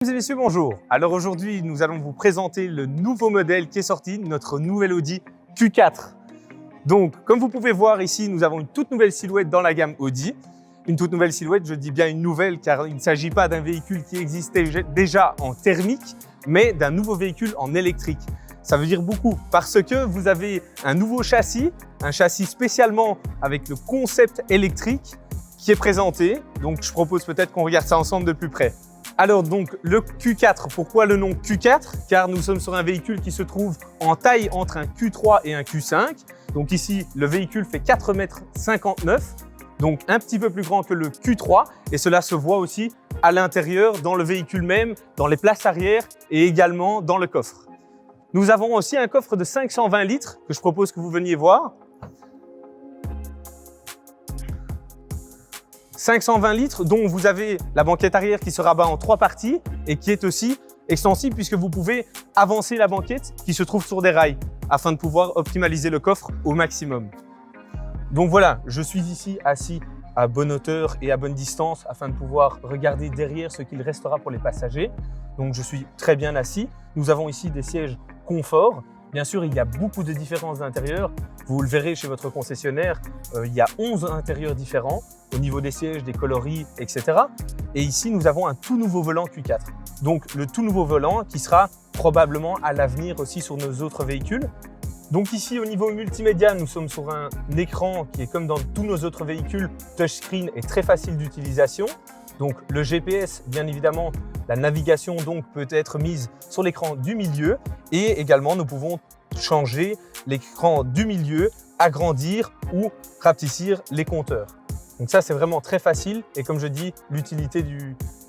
Mesdames et messieurs, bonjour. Alors aujourd'hui, nous allons vous présenter le nouveau modèle qui est sorti, notre nouvel Audi Q4. Donc, comme vous pouvez voir ici, nous avons une toute nouvelle silhouette dans la gamme Audi. Une toute nouvelle silhouette, je dis bien une nouvelle car il ne s'agit pas d'un véhicule qui existait déjà en thermique, mais d'un nouveau véhicule en électrique. Ça veut dire beaucoup parce que vous avez un nouveau châssis, un châssis spécialement avec le concept électrique qui est présenté. Donc, je propose peut-être qu'on regarde ça ensemble de plus près. Alors donc le Q4, pourquoi le nom Q4? Car nous sommes sur un véhicule qui se trouve en taille entre un Q3 et un Q5. Donc ici, le véhicule fait 4,59 m, donc un petit peu plus grand que le Q3. Et cela se voit aussi à l'intérieur, dans le véhicule même, dans les places arrière et également dans le coffre. Nous avons aussi un coffre de 520 litres que je propose que vous veniez voir. 520 litres dont vous avez la banquette arrière qui se rabat en 3 parties et qui est aussi extensible puisque vous pouvez avancer la banquette qui se trouve sur des rails afin de pouvoir optimaliser le coffre au maximum. Donc voilà, je suis ici assis à bonne hauteur et à bonne distance afin de pouvoir regarder derrière ce qu'il restera pour les passagers. Donc je suis très bien assis. Nous avons ici des sièges confort. Bien sûr, il y a beaucoup de différences d'intérieur. Vous le verrez chez votre concessionnaire, il y a 11 intérieurs différents au niveau des sièges, des coloris, etc. Et ici, nous avons un tout nouveau volant Q4. Donc, le tout nouveau volant qui sera probablement à l'avenir aussi sur nos autres véhicules. Donc ici, au niveau multimédia, nous sommes sur un écran qui est comme dans tous nos autres véhicules, touchscreen et très facile d'utilisation. Donc le GPS, bien évidemment, la navigation donc peut être mise sur l'écran du milieu et également nous pouvons changer l'écran du milieu, agrandir ou rapetissir les compteurs. Donc ça, c'est vraiment très facile et comme je dis, l'utilité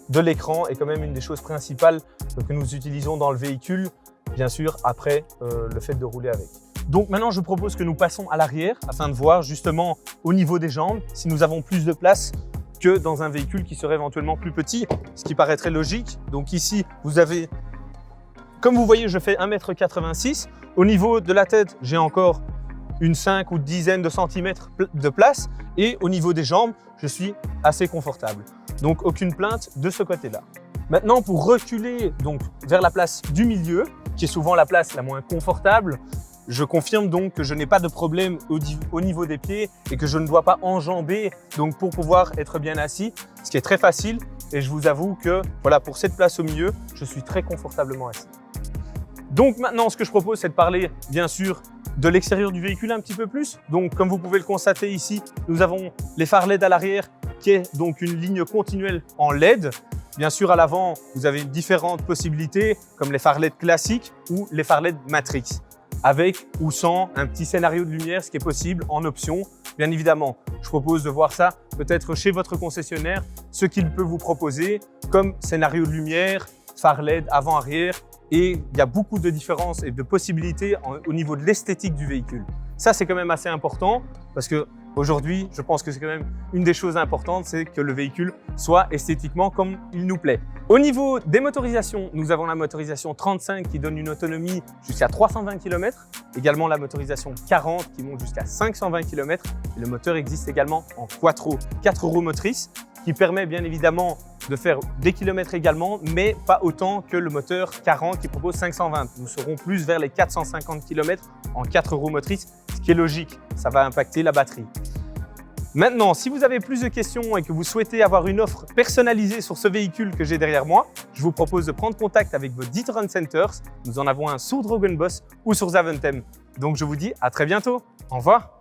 de l'écran est quand même une des choses principales que nous utilisons dans le véhicule, bien sûr, après le fait de rouler avec. Donc maintenant, je propose que nous passons à l'arrière afin de voir justement au niveau des jambes si nous avons plus de place que dans un véhicule qui serait éventuellement plus petit, ce qui paraît très logique. Donc ici, vous avez, comme vous voyez, je fais 1,86 m. Au niveau de la tête, j'ai encore une 5 ou dizaine de centimètres de place. Et au niveau des jambes, je suis assez confortable. Donc aucune plainte de ce côté-là. Maintenant, pour reculer donc, vers la place du milieu, qui est souvent la place la moins confortable, je confirme donc que je n'ai pas de problème au niveau des pieds et que je ne dois pas enjamber donc pour pouvoir être bien assis, ce qui est très facile. Et je vous avoue que voilà, pour cette place au milieu, je suis très confortablement assis. Donc maintenant, ce que je propose, c'est de parler bien sûr de l'extérieur du véhicule un petit peu plus. Donc comme vous pouvez le constater ici, nous avons les phares LED à l'arrière qui est donc une ligne continuelle en LED. Bien sûr, à l'avant, vous avez différentes possibilités comme les phares LED classiques ou les phares LED Matrix, avec ou sans un petit scénario de lumière, ce qui est possible en option. Bien évidemment, je propose de voir ça peut-être chez votre concessionnaire, ce qu'il peut vous proposer comme scénario de lumière, phare LED avant-arrière. Et il y a beaucoup de différences et de possibilités au niveau de l'esthétique du véhicule. Ça, c'est quand même assez important parce que aujourd'hui, je pense que c'est quand même une des choses importantes, c'est que le véhicule soit esthétiquement comme il nous plaît. Au niveau des motorisations, nous avons la motorisation 35 qui donne une autonomie jusqu'à 320 km, également la motorisation 40 qui monte jusqu'à 520 km. Et le moteur existe également en quattro, 4 roues motrices, qui permet bien évidemment de faire des kilomètres également, mais pas autant que le moteur 40 qui propose 520. Nous serons plus vers les 450 km en 4 roues motrices, ce qui est logique, ça va impacter la batterie. Maintenant, si vous avez plus de questions et que vous souhaitez avoir une offre personnalisée sur ce véhicule que j'ai derrière moi, je vous propose de prendre contact avec vos D'Ieteren Centers. Nous en avons un sur Drogenbos ou sur Zaventem. Donc je vous dis à très bientôt. Au revoir.